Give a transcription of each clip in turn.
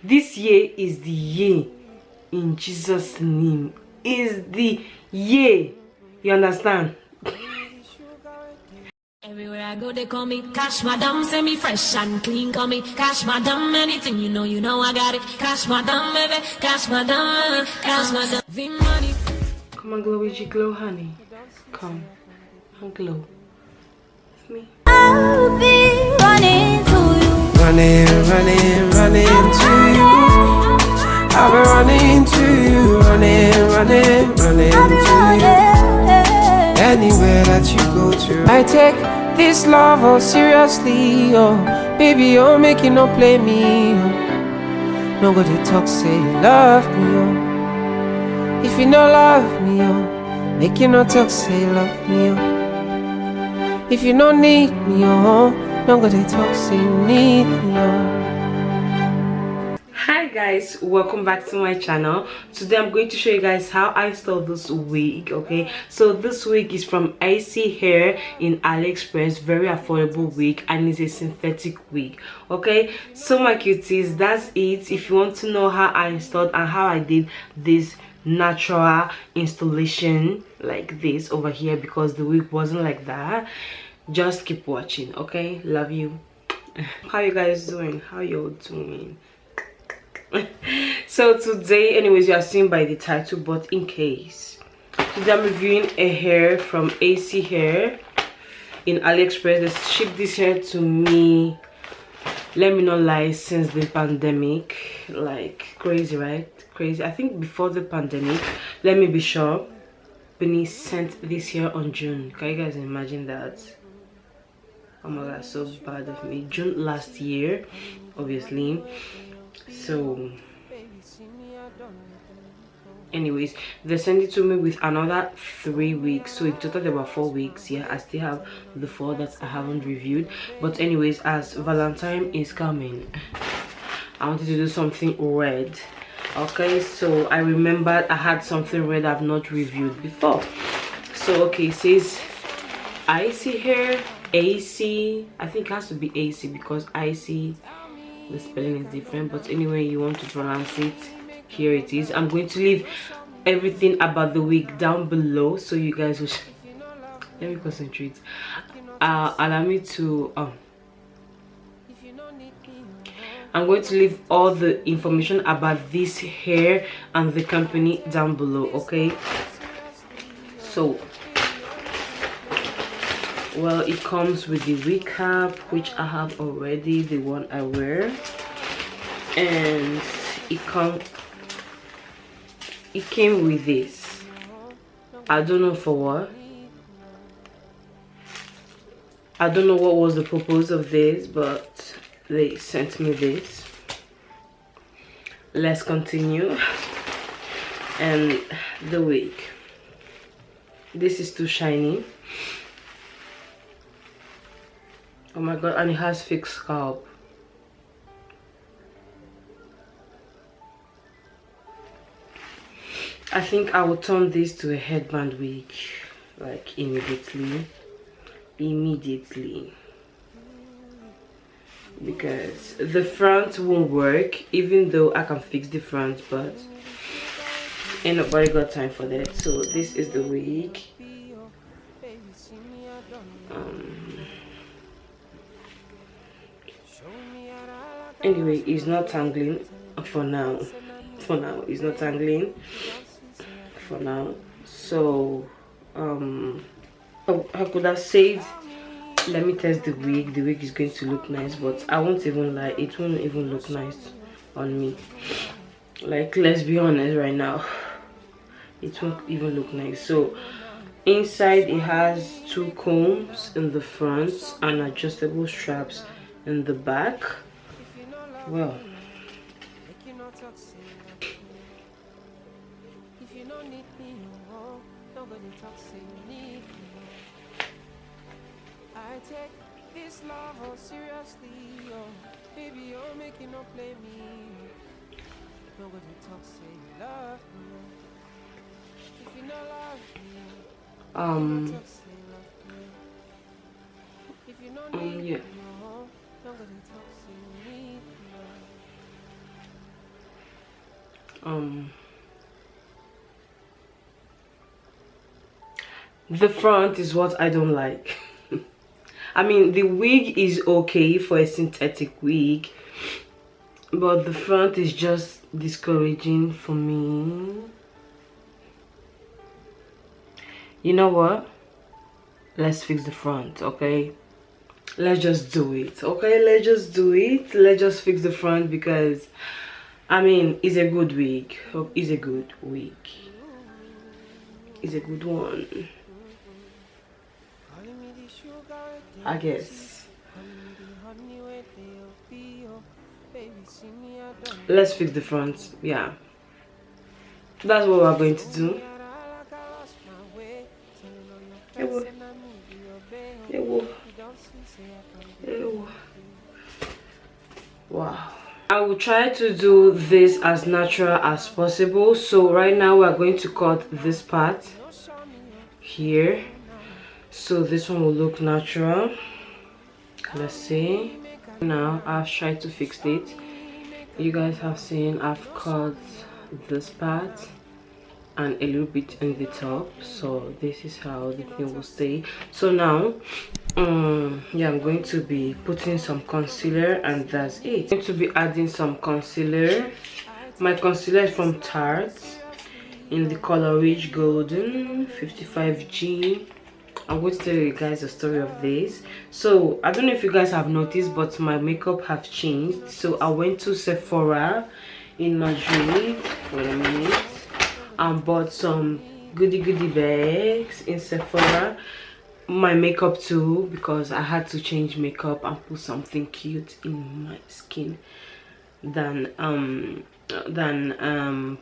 This year is the year. In Jesus' name is the year. You understand? Everywhere I go, they call me Cash Madam. Say me fresh and clean, call me Cash Madam. Anything you know I got it. Cash Madam, baby, Cash Madam, Cash Madam. V-money. Come on, glow with your glow, honey. Come and glow with me. I'll be running to you. Running to you. I'll be running to you. Running to you. Anywhere that you go to, I take this love oh seriously, oh baby, oh make you no play me, oh. Nobody talk say you love me, oh. If you no love me, oh, make you no talk say you love me, oh. If you no need me, oh, nobody talk say you need me, oh. Hi guys, welcome back to my channel. Today I'm going to show you guys how I styled this wig. Okay, so this wig is from Icy Hair in AliExpress. Very affordable wig, and it's a synthetic wig. Okay, so my cuties, that's it. If you want to know how I installed and how I did this natural installation like this over here, because the wig wasn't like that, just keep watching. Okay, love you. How you guys doing? How you doing? So today, anyways, you are seeing by the title, but in case, today I'm reviewing a hair from AC Hair in AliExpress. They shipped this hair to me, let me not lie, since the pandemic. Like crazy, right? Crazy. I think before the pandemic, let me be sure, Benny sent this hair on June. Can you guys imagine that? Oh my god, so bad of me. June last year, obviously. So anyways, they sent it to me with another 3 weeks, so in total there were 4 weeks. Yeah, I still have the 4 that I haven't reviewed. But anyways, as Valentine is coming, I wanted to do something red. Okay, so I remembered I had something red I've not reviewed before. So okay, it says Icy Hair, AC. I think it has to be AC because Icy, the spelling is different, but anyway you want to pronounce it, here it is. I'm going to leave everything about the wig down below so you guys will let me concentrate. Allow me to I'm going to leave all the information about this hair and the company down below. Okay, so well, it comes with the wig cap, which I have already, the one I wear, and it came with this. I don't know for what. I don't know what was the purpose of this, but they sent me this. Let's continue. And the wig, this is too shiny. Oh my god, and it has fake scalp. I think I will turn this to a headband wig, like immediately, because the front won't work, even though I can fix the front, but ain't nobody got time for that. So this is the wig. Anyway, it's not tangling for now. It's not tangling for now. So I could have said, let me test the wig. The wig is going to look nice, but I won't even lie, it won't even look nice on me. Like, let's be honest right now, it won't even look nice. So inside it has 2 combs in the front and adjustable straps in the back. Well, I take this love oh seriously, oh baby, oh make you no play me. Nobody talk say you love me. If you no love me, if you no need yeah. me, nobody talk say you need me. the front is what I don't like. I mean, the wig is okay for a synthetic wig, but the front is just discouraging for me. You know what? Let's fix the front, okay? Let's just do it, okay? Let's just do it. Let's just fix the front because, I mean, it's a good wig. It's a good wig. It's a good one, I guess. Let's fix the front. Yeah, that's what we're going to do. Wow. I will try to do this as natural as possible. So right now we are going to cut this part here, so this one will look natural. Let's see. Now I've tried to fix it. You guys have seen I've cut this part and a little bit in the top, so this is how the thing will stay. So now yeah, I'm going to be putting some concealer, and that's it. I'm going to be adding some concealer. My concealer is from Tarte in the color Rich Golden 55G. I'm going to tell you guys the story of this. So I don't know if you guys have noticed, but my makeup have changed. So I went to Sephora in Madrid, wait a minute, and bought some goody bags in Sephora. My makeup too, because I had to change makeup and put something cute in my skin than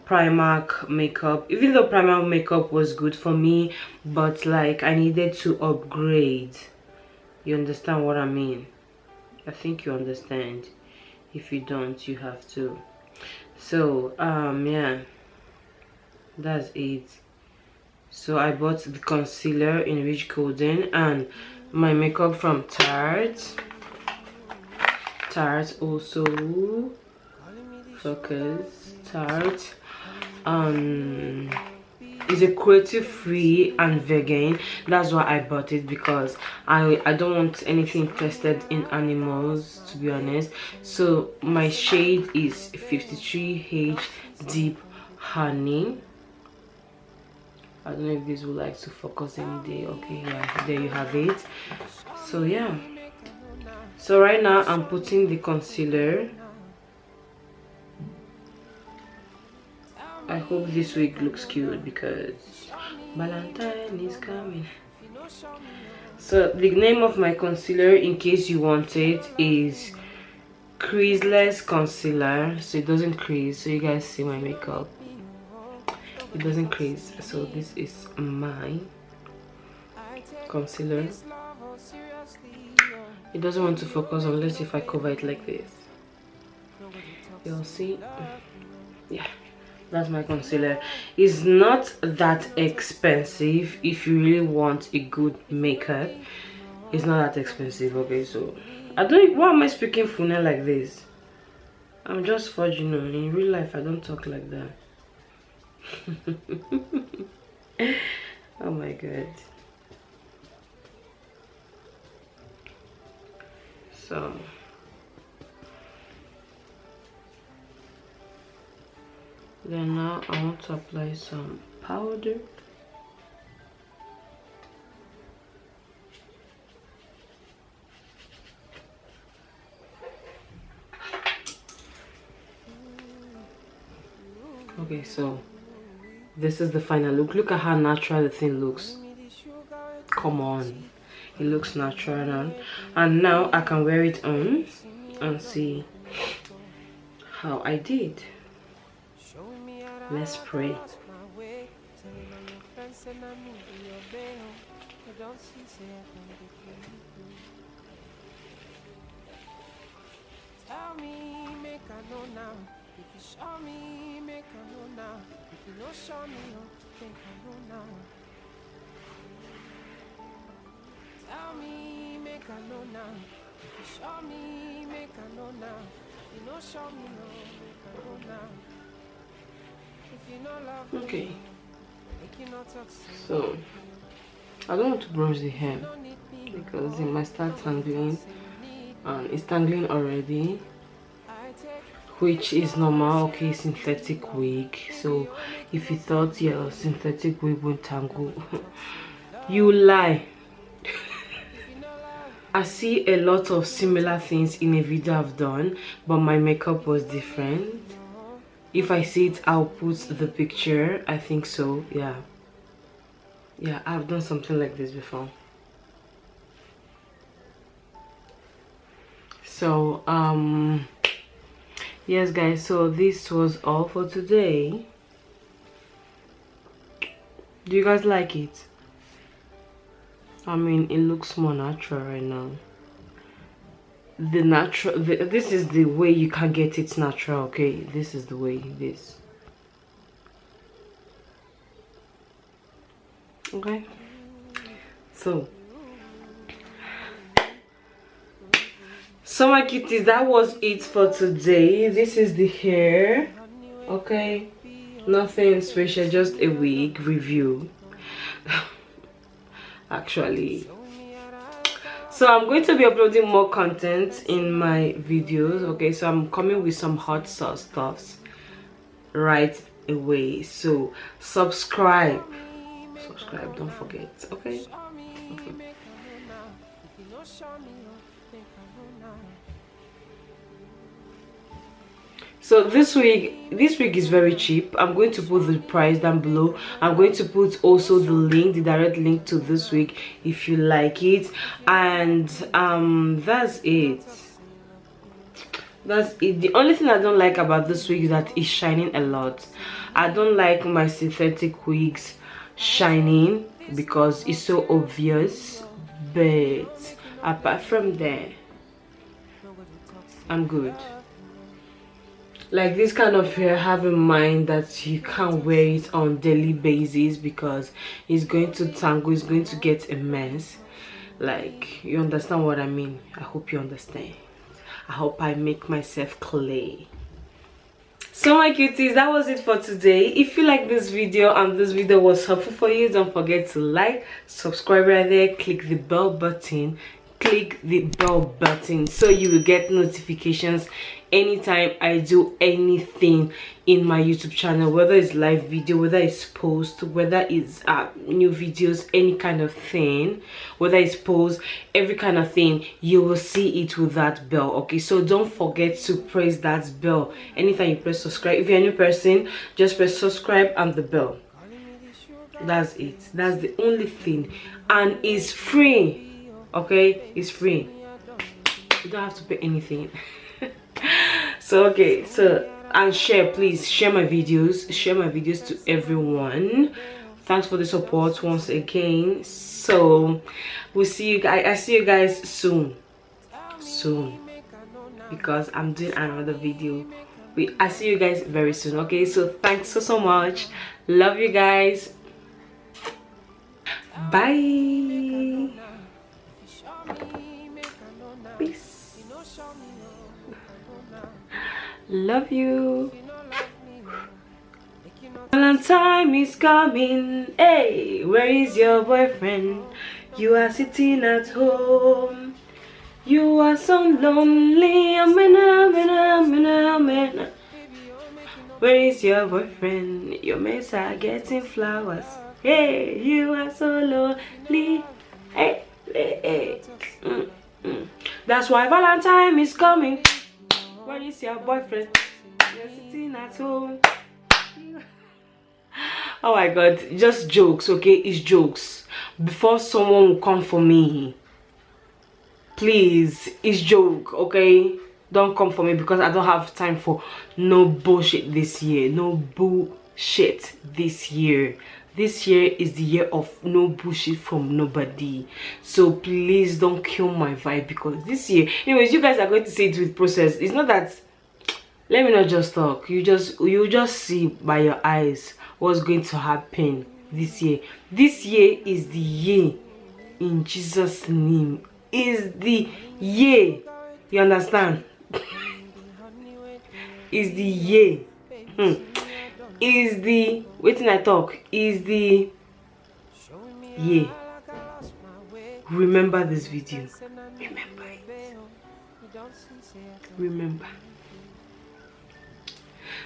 Primark makeup. Even though Primark makeup was good for me, but like I needed to upgrade. You understand what I mean? I think you understand. If you don't, you have to. So yeah, that's it. So I bought the concealer in Rich Golden and my makeup from Tarte also. Focus. Tarte is a cruelty free and vegan. That's why I bought it, because I don't want anything tested in animals, to be honest. So my shade is 53H Deep Honey. I don't know if this will like to focus any day. Okay, yeah, there you have it. So yeah, so right now I'm putting the concealer. I hope this wig looks cute because Valentine is coming. So the name of my concealer, in case you want it, is Creaseless Concealer. So it doesn't crease, so you guys see my makeup, it doesn't crease. So this is my concealer. It doesn't want to focus unless if I cover it like this. You'll see. Yeah, that's my concealer. It's not that expensive. If you really want a good makeup, it's not that expensive. Okay, so I don't, why am I speaking funny like this? I'm just forging on. In real life I don't talk like that. Oh my god. So then now I want to apply some powder. Okay, so this is the final look. Look at how natural the thing looks. Come on, it looks natural now. And now I can wear it on and see how I did. Let's pray. Tell me, make I know now. If you show me, make I know now. If you don't show me, don't think I know now. Tell me, make I know now. If you show me, make I know now. If you don't show me, make I know now. Okay. So I don't want to brush the hair because it might start tangling, and it's tangling already, which is normal. Okay, synthetic wig. So if you thought your synthetic wig won't tangle, you lie. I see a lot of similar things in a video I've done, but my makeup was different. If I see it, I'll put the picture. I think so. Yeah, I've done something like this before. So yes guys, so this was all for today. Do you guys like it? I mean, it looks more natural right now. This is the way you can get it natural. Okay, this is the way. This. Okay, so my cuties, that was it for today. This is the hair. Okay, nothing special, just a wig review. Actually, so I'm going to be uploading more content in my videos. Okay, so I'm coming with some hot sauce stuffs right away. So subscribe, don't forget. Okay. So this wig is very cheap. I'm going to put the price down below. I'm going to put also the link, the direct link to this wig if you like it. And that's it. The only thing I don't like about this wig is that it's shining a lot. I don't like my synthetic wigs shining because it's so obvious, but apart from that, I'm good. Like this kind of hair, have in mind that you can't wear it on daily basis because it's going to tangle, it's going to get a mess. Like, you understand what I mean? I hope you understand. I hope I make myself clear. So my cuties, that was it for today. If you like this video and this video was helpful for you, don't forget to like, subscribe right there, click the bell button so you will get notifications anytime I do anything in my YouTube channel, whether it's live video, whether it's post, whether it's new videos, any kind of thing, whether it's post, every kind of thing, you will see it with that bell. Okay, so don't forget to press that bell anytime you press subscribe. If you're a new person, just press subscribe and the bell. That's it. That's the only thing, and it's free. Okay, it's free. You don't have to pay anything. So okay, so and share, please share my videos to everyone. Thanks for the support once again. So we'll see you guys. I see you guys soon because I'm doing another video. I see you guys very soon. Okay, so thanks so much. Love you guys. Bye. Peace. Love you. Valentine is coming. Hey, where is your boyfriend? You are sitting at home. You are so lonely. Where is your boyfriend? Your mates are getting flowers. Hey, you are so lonely. Hey. That's why Valentine is coming. Where is your boyfriend? You're sitting at home. Oh my god, just jokes, okay? It's jokes. Before someone will come for me, please, it's joke, okay? Don't come for me because I don't have time for no bullshit this year. No bullshit this year. This year is the year of no bullshit from nobody. So please don't kill my vibe because this year, anyways, you guys are going to see it with process. It's not that, let me not just talk. You just see by your eyes what's going to happen this year. This year is the year, in Jesus' name, is the year. You understand? Is the year. is the waiting I talk is the yeah. Remember this video. Remember it. Remember.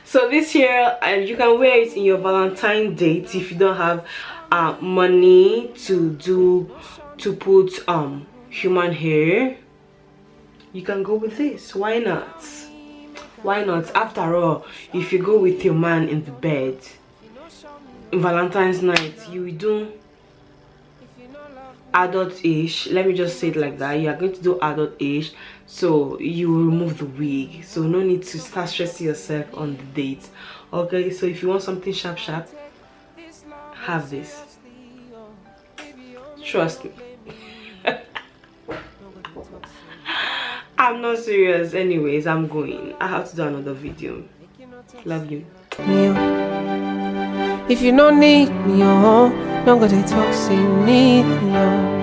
So this here, you can wear it in your Valentine date if you don't have money to put human hair. You can go with this. Why not? Why not? After all, if you go with your man in the bed in Valentine's night, you do adult-ish. Let me just say it like that. You are going to do adult-ish, so you will remove the wig, so no need to start stressing yourself on the date. Okay, so if you want something sharp, have this. Trust me. I'm not serious. Anyways, I'm going. I have to do another video. Love you. If you don't need me, oh, don't go to talk, say you need me, oh.